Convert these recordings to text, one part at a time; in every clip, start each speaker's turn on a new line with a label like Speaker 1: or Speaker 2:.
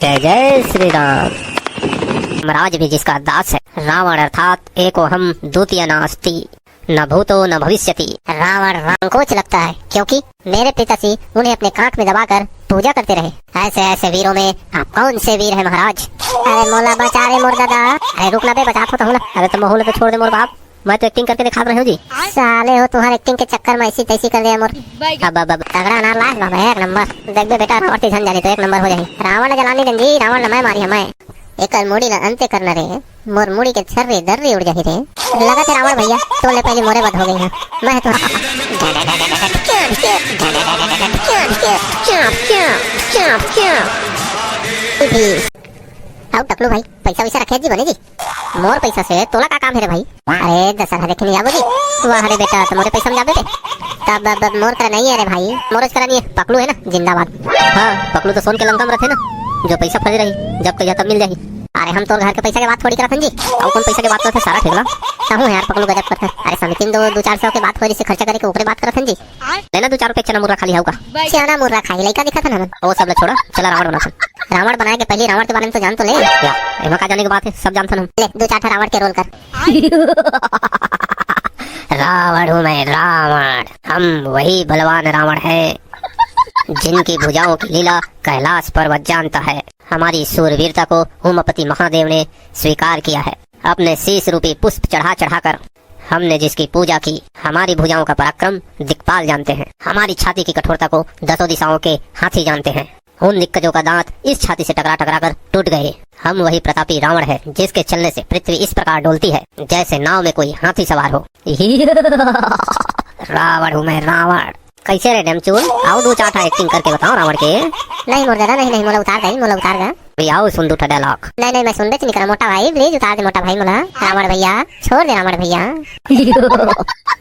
Speaker 1: जय जय श्री राम। महाराज भी जिसका दास है, रावण अर्थात एको हम द्वितीय नास्ति, न भूतो न भविष्यति। रावण संकोच लगता है क्योंकि मेरे पिताजी उन्हें अपने कांख में दबाकर पूजा करते रहे। ऐसे ऐसे वीरों में आप कौन से वीर है महाराज? अरे मोला बचा रे मोर दादा। अरे रुकना बे, बचा तो हूँ ना। अरे तुम मोहल्ले पे छोड़ दे मोर बाप, मैं तो एक्टिंग करके दिखा रहे हो जी। साले हो तुम्हारे एक्टिंग के चक्कर में ऐसी तैसी कर दिया मोर। अब तगड़ा अनार लाश बाबा, एक नंबर। देख बे बेटा, रावण झन जानी तो एक नंबर हो जाही। रावण जलानी गंजी, रावण न मैं मारी हमें। एक मुड़ी न अंते करना रे, मोर मुड़ी के छर्रे दर्रे उड़ जाही रे। लगा थे रावण भैया तोले पहले मोरे बद हो गई है। मैं तो आओ टकलू भाई, पैसा वैसा रखे जी बने जी। मोर पैसा से तोला का काम है रे भाई? अरे दशहरा देखे नहीं आबो जी। वाह रे बेटा, तो मोरे पैसा में जाबे तब मोर करा नहीं है रे भाई, मोरज करा नहीं है। पकलू है ना जिंदाबाद। हाँ पकलू तो सोन के लंका में रहते ना, जो पैसा फंस रही जब कहिया तब मिल जाही। अरे हम तो घर के पैसा के बात थोड़ी करत हन जी। और कौन पैसा के बात करत सारा ठेला कहूं यार। पकलू गजब करत है। अरे समिति में दो 400 के बात हो रही, खर्चा करे के ऊपर बात करत हन जी। लेना 2-4 रुपए चना मुर्रा खाली होगा। चना मुर्रा खाई लइका दिखत है ना, वो सब छोड़ा, चला रावण बना। रावण बनाए के पहले रावण के बारे में तो जान तो ले। एमा का जाने की बात है, सब जानथन हम। ले 2-4 रावण के रोल कर। रावण हूँ मैं, रावण। हम वही बलवान रावण है जिनकी भुजाओं की लीला कैलाश पर्वत जानता है। हमारी सूरवीरता को उमापति महादेव ने स्वीकार किया है। अपने शीश रूपी पुष्प चढ़ा चढ़ाकर हमने जिसकी पूजा की, हमारी भुजाओं का पराक्रम दिक्पाल जानते हैं। हमारी छाती की कठोरता को 10 दिशाओं के हाथी जानते हैं। उन दिग्गजों का दांत इस छाती से टकरा टकरा कर टूट गए। हम वही प्रतापी रावण है जिसके चलने से पृथ्वी इस प्रकार डोलती है जैसे नाव में कोई हाथी सवार हो। रावण हूँ मैं, रावण। कैसे रे डेमचूल? आओ 2-4 एक्टिंग करके बताओ रावण के। नहीं मोर दादा, नहीं मोला उतार दे, मोला उतार गा। आओ सुन 2 डायलॉग। नहीं मैं सुन नहीं करा मोटा भाई, प्लीज उतार दे मोटा भाई मोला। रावण भैया छोड़ दे, रावण भैया।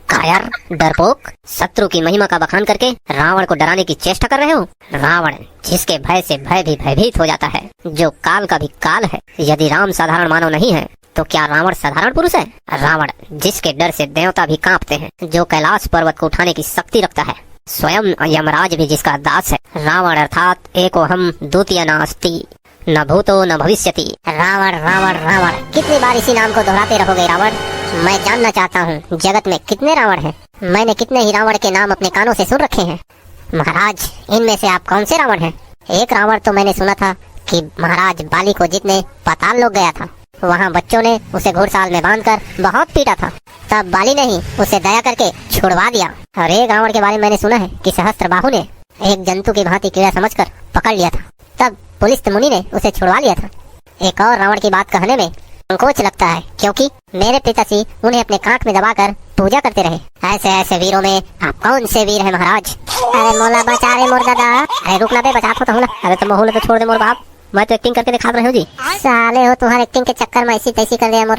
Speaker 1: कायर, डरपोक, शत्रु की महिमा का बखान करके रावण को डराने की चेष्टा कर रहे हो। रावण जिसके भय से भय भी भयभीत हो जाता है, जो काल का भी काल है। यदि राम साधारण मानव नहीं है तो क्या रावण साधारण पुरुष है? रावण जिसके डर से देवता भी कांपते हैं, जो कैलाश पर्वत को उठाने की शक्ति रखता है, स्वयं यमराज भी जिसका दास है। रावण अर्थात एको हम द्वितीय नास्ति, न भूतो न भविष्यति। रावण रावण रावण, कितनी बार इसी नाम को दोहराते रहोगे रावण? मैं जानना चाहता हूँ जगत में कितने रावण हैं? मैंने कितने ही रावण के नाम अपने कानों से सुन रखे हैं। महाराज इनमें से आप कौन से रावण हैं? एक रावण तो मैंने सुना था कि महाराज बाली को जीतने पाताल लोक गया था। वहाँ बच्चों ने उसे घुड़साल में बांधकर बहुत पीटा था, तब बाली ने ही उसे दया करके छुड़वा दिया। और एक रावण के बारे में मैंने सुना है कि सहस्त्रबाहु ने एक जंतु की भांति कीड़ा समझकर पकड़ लिया था, तब पुलिस मुनि ने उसे छुड़वा लिया था। एक और रावण की बात कहने में संकोच लगता है क्योंकि मेरे पिताजी उन्हें अपने कांख में दबाकर पूजा करते रहे। ऐसे ऐसे वीरों में आप कौन से वीर है महाराज? अरे मोला बचा रे मोर दादा। अरे रुकना बे, बचा तो हूँ ना। अरे तुम मोहल्ले पे छोड़ दे मोर बाप, मैं तो एक्टिंग करके दिखा रहे हो जी। साले हो तुम्हारे एक्टिंग के चक्कर में ऐसी तैसी कर दिया मोर।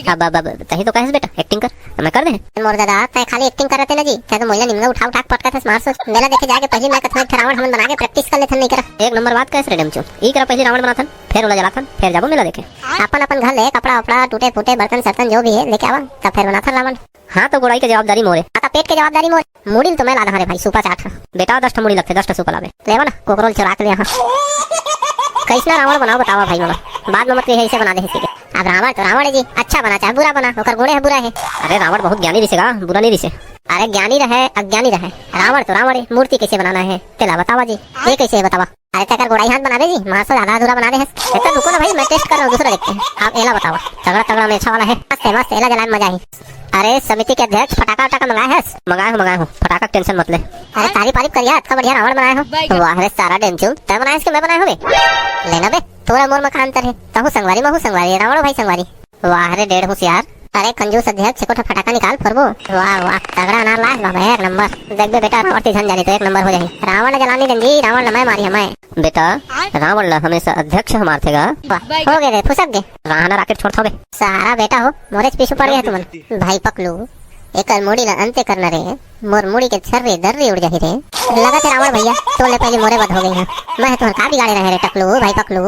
Speaker 1: अब तही तो कहे बेटा एक्टिंग कर, मैं कर दे। मोर दादा तय खाली एक्टिंग कर रहे थे ना जी, क्या तो मोहल्ला निम्न उठा उठा पटका था मार से। मेला देखे जाके पहले मैं कथन रावण हम बना के प्रैक्टिस कर लेथन, नहीं करा। एक नंबर बात कैसे रे डेमचो, ई करा पहले रावण बनाथन, फिर ओला जलाथन, फिर जाबो मेला देखे। अपन घर ले कपड़ा वपड़ा टूटे फूटे बर्तन सर्तन जो भी है लेके आवा, तब फिर बनाथन रावण। हाँ तो गोड़ाई की जवाबदारी मोरे, आता पेट की जवाबदारी मोरे। मुड़ी तो मैं ला रहा रे भाई, सुपा चाट बेटा 10 मुड़ी लगते, 10 सुपा लावे लेवा ना। कोकरोल चुरा के ले यहाँ कैसा रावण बनाओ बतावा भाई मोला, बाद में मत कहिए ऐसे बना दे किसी के। अब रावण तो रावण है जी, अच्छा बना चाहे बुरा बना, ओकर गुणे है बुरा है। अरे रावण बहुत ज्ञानी दिसेगा, बुरा नहीं दिसे। अरे ज्ञानी रहे अज्ञानी रहे, रावण तो रावण है। मूर्ति कैसे बनाना है तेला बतावा जी, ये कैसे है बतावा। अरे तकर गोड़ाई हाथ बना दे जी, मार से आधा अधूरा बना दे है। तो रुको ना भाई, मैं टेस्ट कर रहा हूँ, दूसरा देखते हैं। आप एला बतावा, तगड़ा तगड़ा में अच्छा वाला है, मस्त है मस्त, एला जलाने में मजा आई। अरे समिति के अध्यक्ष फटाका वटाका मंगाए है? मंगाए हो फटाका, टेंशन मत ले। अरे तारीफ करिए, इतना बढ़िया रावण बनाए हो। वाह रे सारा डेंचू तय बनाए इसके मैं बनाए हो बे। लेना बे थोड़ा मोर में का अंतर है, तहु संगवारी महू संगवारी, रावण भाई संगवारी। वाह रे 1.5 होशियार। अरे कंजूस अध्यक्ष को फटाका निकाल फरबो। वाह वाह तगड़ा अनार लाश बाबा, एक नंबर। देख बे बेटा, रावण झन जानी तो एक नंबर हो जाही। रावण जलानी गंजी, रावण न मैं मारी हमें। बेटा रावण हमेशा अध्यक्ष हमार थे गा। हो गए रे फुसक गए, राहना राकेट छोड़ता बे सारा बेटा हो, मोरे पीछे पड़ गया तुमन। भाई पकलू एक मुड़ी न अंते करना रे, मोर मुड़ी के छर्रे दर्रे उड़ जाही रे। लगा थे रावण भैया तोले पहले मोरे बद हो गई है। मैं तुम का बिगाड़े रहे रे टकलू भाई पकलू,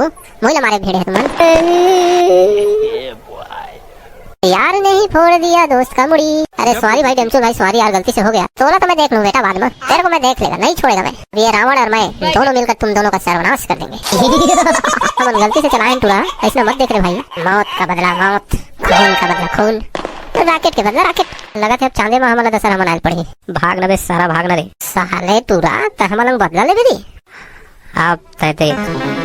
Speaker 1: मोइला मारे भेड़े तुमन। यार ने ही फोड़ दिया दोस्त का मुड़ी। अरे सॉरी भाई डेमचू भाई, सॉरी यार, गलती से हो गया। तोला तो मैं देख लूँ बेटा बाद में, तेरे को मैं देख लेगा, नहीं छोड़ेगा मैं। ये रावण और मैं दोनों मिलकर तुम दोनों का सर्वनाश कर देंगे। हम गलती से चलाएं टूरा, ऐसा मत देख रहे भाई। मौत का बदला मौत, खून का बदला खून, राकेट के बदला राकेट। लगा थे अब चांदे में हमारा दशहरा मनाल पड़ी। भाग न बे सारा, भाग न रे साले टूरा, हमारा बदला ले भी। आप कहते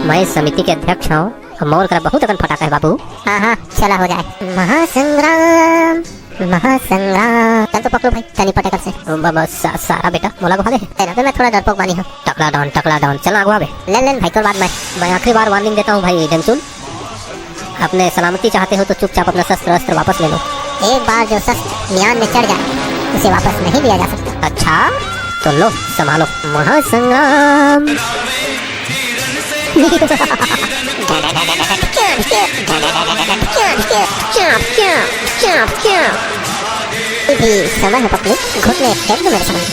Speaker 1: मैं समिति के अध्यक्ष हूँ, मोर कर बहुत अकन फटाका है बाबू। हाँ चला हो जाए। महासंग्राम महासंग्राम, चल तो पकड़ो भाई तनी पटेकल से। सारा बेटा मोला गुहा दे, तेरा तो मैं थोड़ा डरपोक बानी हूँ। टकला डाउन चल आगवा बे। ले भाई तो बाद मैं आखिरी बार वार्निंग देता हूँ भाई डेमचूल, अपने सलामती चाहते हो तो चुपचाप अपना शस्त्र अस्त्र वापस ले लो। एक बार जो शस्त्र म्यान में चढ़ जाए उसे वापस नहीं लिया जा सकता। अच्छा तो लो संभालो। महासंग्राम भी समय है पकलू, घुटने फेंक दो मेरे सामने।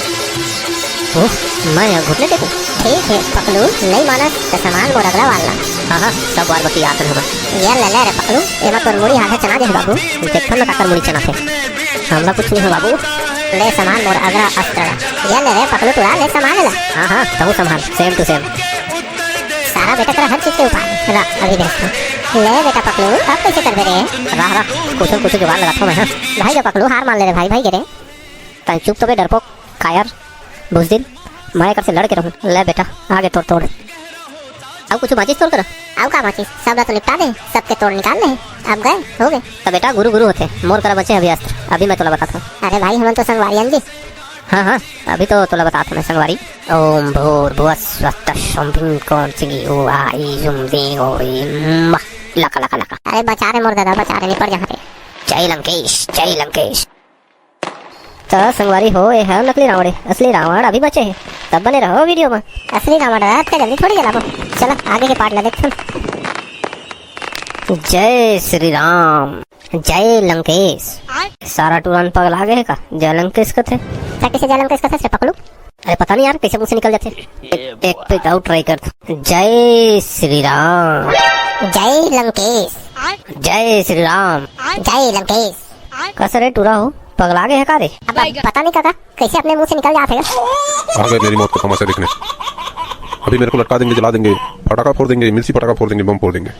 Speaker 1: मैं यहाँ घुटने देखूं? ठीक है पकलू, नहीं माना तो सामान को रगड़ा वाला। हाँ सब बार बती आते हैं। ये ले रे पकलू, ये मत मुड़ी हाथ चना दे बाबू, देखो ना काकर मुड़ी चना थे। हमला कुछ नहीं है बाबू, ले सामान मोर अगरा अस्त्र। ये ले रे पकलू तुरा, ले सामान ले। हाँ तू संभाल, सेम टू सेम। सारा बेटा तेरा हर चीज के उपाय रा, अभी देखो। ले बेटा पकलू, अब कैसे कर दे रे? रहा कुछ जुगाड़ लगाता हूँ मैं। भाई जो पकलू हार मान ले रे भाई गिरे। तय चुप तो बे डरपोक कायर बुजदिल, मैं कर से लड़ के रहूँ। ले बेटा आगे तोड़। अब कुछ माचिस तोड़ कर, अब का माचिस सब तो निपटा दे, सबके तोड़ निकाल ले। अब गए हो गए तो बेटा गुरु होते मोर कर बचे अभी अस्त्र। अभी मैं तोला बताता हूँ। अरे भाई हम तो संगवारी जी। हाँ अभी तो तोला बताता मैं संगवारी। ओम भूर्भुवः स्वस्तिः शंभुं कौंसिगी ओ आई जुम दे ओ लका। अरे बचा रे मोर दादा, बचा रे निपट यहाँ पे। जय लंकेश। तो संगवारी हो ये है नकली रावण, असली रावण अभी बचे हैं, तब बने रहो वीडियो में। असली रावण रात का जल्दी थोड़ी जला। चलो आगे के पार्ट ला देखते। जय श्री राम, जय लंकेश। सारा टूरन पगल आ गए का जय लंकेश का थे। कैसे जय लंकेश का थे पकड़ू? अरे पता नहीं यार कैसे मुंह से निकल जाते। एक पे आउट ट्राई कर। जय श्री राम, जय लंकेश, जय श्री राम, जय लंकेश। कसरे टूरा हो पगला गए है का रे? अब पता नहीं काका कैसे अपने मुंह से निकल जाते हैं।
Speaker 2: आ गए मेरी मौत का तमाशा देखने। अभी मेरे को लटका देंगे, जला देंगे, पटाखा फोड़ देंगे, मिर्ची पटाखा फोड़ देंगे, बम फोड़ देंगे।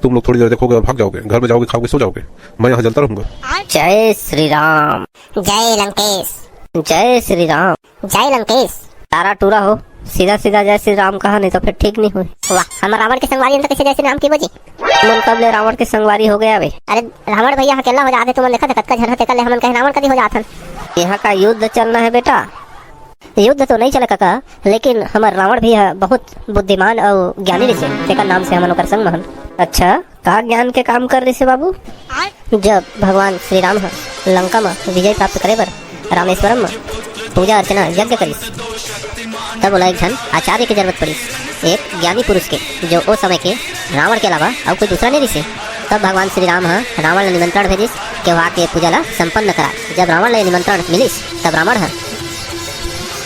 Speaker 2: तुम लोग थोड़ी देर देखोगे और भाग जाओगे, घर में जाओगे, खाओगे, सो जाओगे। मैं यहाँ जलता रहूंगा।
Speaker 1: जय श्री राम, जय लंकेश, जय श्री राम, जय लंकेश। तारा टूरा हो सीधा जय श्री राम कहा, नहीं तो फिर ठीक नहीं हुई। वाह हम रावण के संगवारी तो कैसे जय श्री राम की बजी। मन कबले रावण के संगवारी हो गया बे। अरे रावण भैया अकेला हो जाते, तुम देखा कतका झरते कल हमन कहे रावण कभी हो जाथन। यहाँ का युद्ध चलना है बेटा। युद्ध तो नहीं चले काका, लेकिन हमार रावण भी है बहुत बुद्धिमान और ज्ञानी ऋषि, तेकर नाम से हमन ओकर संग महन। अच्छा का ज्ञान के काम कर रही से बाबू? जब भगवान श्री राम लंका में विजय प्राप्त करे बर रामेश्वरम में पूजा अर्चना यज्ञ करीस, तब बोला एक जन आचार्य की जरूरत पड़ी, एक ज्ञानी पुरुष के, जो उस समय के रावण के अलावा और कोई दूसरा नहीं ऋषि। तब भगवान श्री राम रावण ने निमंत्रण भेजिस कि वहाँ के पूजा ला संपन्न करा। जब रावण ने निमंत्रण मिलिस तब रावण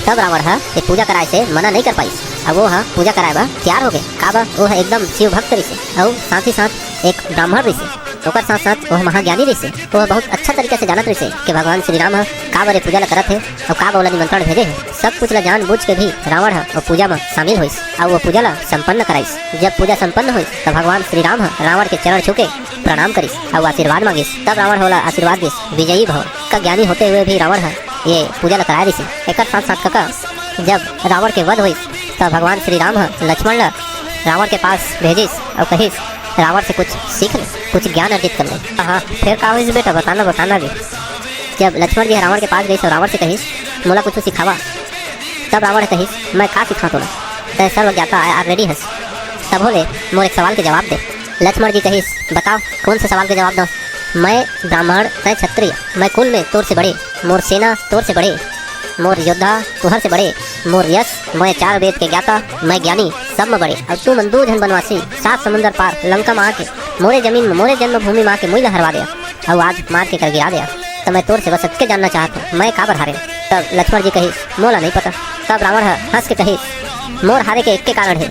Speaker 1: ये पूजा कराए से मना नहीं कर पाई। अब वो पूजा कराए बा तैयार हो गए काबा। वो एकदम शिव भक्त ऋषि और साथ ही साथ एक ब्राह्मण ऋषि, ओकर साथ वो महाज्ञानी ऋषि। वो बहुत अच्छा तरीके से जानत ऋषि कि भगवान श्री राम का बारे पूजा ला करत है और का बोला निमंत्रण भेजे है। सब कुछ ला जान बुझ के भी रावण वो पूजा में शामिल हुई और वो पूजा ला संपन्न कराइस। जब पूजा संपन्न हुई तब भगवान श्री राम रावण के चरण छुके प्रणाम करिस और आशीर्वाद मांगिस। तब रावण होला आशीर्वाद दिस विजयी भव का ज्ञानी होते हुए भी रावण ये पूजा ला कराए ऋषि। एक साथ काका जब रावण के वध हुई तब भगवान श्री राम लक्ष्मण रावण के पास भेजिस और कहिस रावण से कुछ सीख ले, कुछ ज्ञान अर्जित कर ले। हाँ फिर का हुई बेटा बताना भी। जब लक्ष्मण जी रावण के पास गई तो रावण से कहिस मोला कुछ सिखावा। तब रावण ने कहिस मैं का सिखा तोला, तय सर्व ज्ञाता आर रेडी हस। तब बोले मोर एक सवाल के जवाब दे। लक्ष्मण जी कहिस बताओ कौन से सवाल के जवाब दो। मैं ब्राह्मण, तय क्षत्रिय, मैं कुल में तोर से बड़े, मोर सेना तोर से बड़े, मोर योद्धा तुहर से बड़े, मोर यश, मैं 4 वेद के ज्ञाता, मैं ज्ञानी सब में बड़े। और तू मन 2 जन बनवासी 7 समुंदर पार लंका में आके मोरे जमीन में मोरे जन्मभूमि में आके मुझे हरवा दिया और आज मार के कर गिरा दिया। तो मैं तोर से बस के जानना चाहता हूँ मैं का हारे। तब लक्ष्मण जी कही मोला नहीं पता। तब रावण हंस के कही मोर हारे के एक के कारण है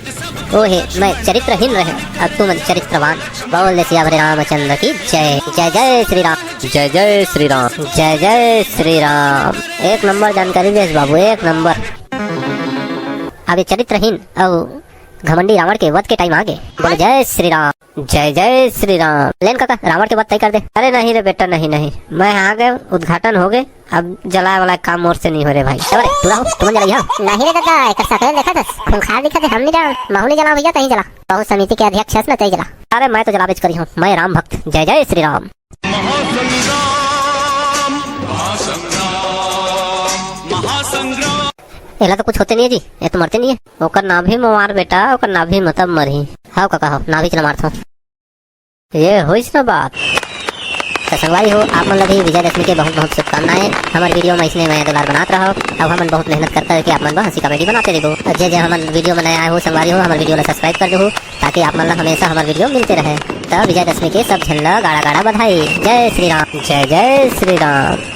Speaker 1: ओहे मैं चरित्रहीन रहे अब तुम चरित्रवान। बोल सियावर रामचंद्र की जय। जय जय श्री राम। जय जय श्री राम। जय जय श्री राम। एक नंबर जानकारी देश बाबू, एक नंबर। अब ये चरित्रहीन और घमंडी रावण के वध के टाइम आगे बोले जय श्री राम। जय जय श्री राम। लेन काका रावण के वध तय कर दे। अरे नहीं रे बेटा, नहीं नहीं, मैं आ गए, उद्घाटन हो गए, अब जलाए वाला काम मोर से नहीं हो रहे भाई। अरे तू रहो, तुम जलाई हां?
Speaker 3: नहीं रे दादा, एक सकल देखा था, खूंखार दिखा थे, हम नहीं जला, महू नहीं जला भैया, तहीं जला। बहुत समिति के अध्यक्ष है ना, तहीं जला।
Speaker 1: अरे मैं तो जला बेच करी हूँ, मैं राम भक्त। जय जय श्री राम। एला तो कुछ होते नहीं है जी, ये तो मरते नहीं है। ओकर नाभि में मार बेटा, ओकर नाभि में तब मरही। हाँ काका हो, नाभि चला मारता हूँ। ये होइस ना बात। तो संगवारी हो, आप मन लगी विजयदशमी के बहुत बहुत शुभकामनाएं। हमारे वीडियो में इसने मैं दुलार बनाते रहो। अब हम बहुत मेहनत करता है कि आप मन हंसी कॉमेडी बनाते रहो। जे जे हमारे वीडियो में नया आए हो संगवारी हो, हमारे वीडियो को सब्सक्राइब कर दो ताकि आप मन हमेशा हमारे वीडियो मिलते रहे। तब विजयदशमी के सब झल्ला गाड़ा गाड़ा बधाई। जय श्री राम। जय जय श्री राम।